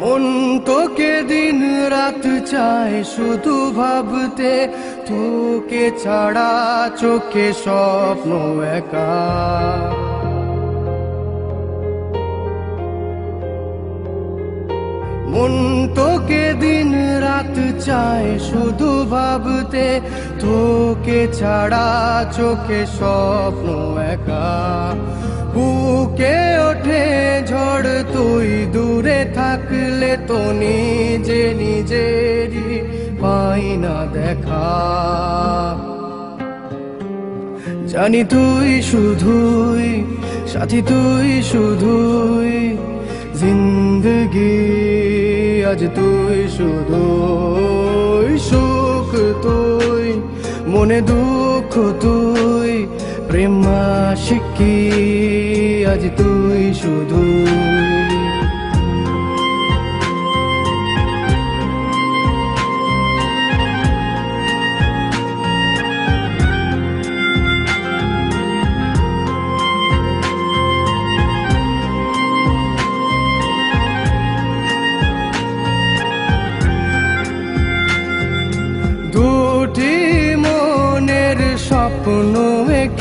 মন তোকে দিন রাত চায় শুধু ভাবতে, তোকে ছাড়া চোখে স্বপ্ন একা। মন তোকে দিন রাত চায় শুধু ভাবতে, তোকে ছাড়া চোখে স্বপ্ন একা। বুকে ওঠে ঝড় তুই দূরে থাকলে, তো নিজে নিজেরই পাই না দেখা। জানি তুই শুধুই সাথী, তুই শুধুই জিন্দগি। আজ তুই শুধুই সুখ, তুই মনে দুঃখ, তুই প্রেম আশিকি। আজ তুই শুধুই দুটি মনের স্বপ্ন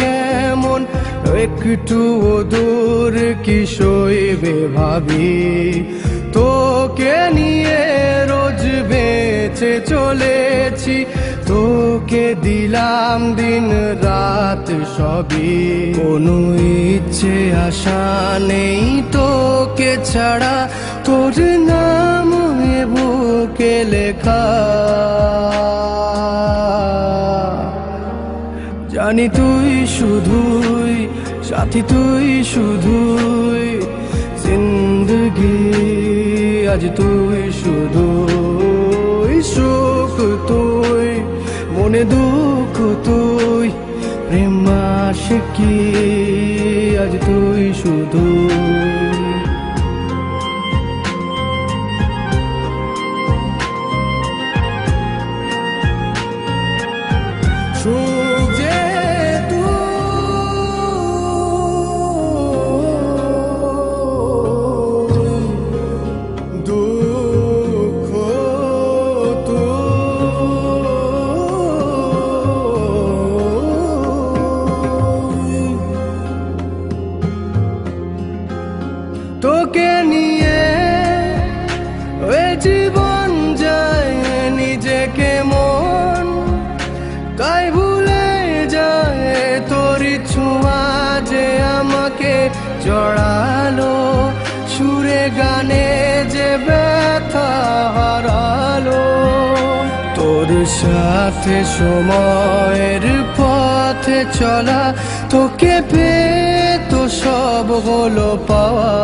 কেমন একটু দূর কি সইবে ভাবি। তোকে নিয়ে রোজ বেঁচে চলেছি, তোকে দিলাম দিন রাত সবই। কোনো ইচ্ছে আশা নেই তোকে ছাড়া, তোর নাম বুকে লেখা। জানি তুই শুধুই সাথী, তুই শুধুই জিন্দগি। আজ তুই শুধুই সুখ, তুই মনে দুঃখ, তুই প্রেম আশিকি। আজ তুই শুধুই সুখ যে তুই, দুঃখ তুই। তোকে নিয়ে ওই জীবন যায় নিজেকে মন, তাই ভুলে যায় তোরই ছোঁয়া যে আমাকে জড়ালো। সুরে গানে যে ব্যথা হারালো, তোর সাথে সময়ের পথে চলা, তোকে পেয়ে তো সব হলো পাওয়া।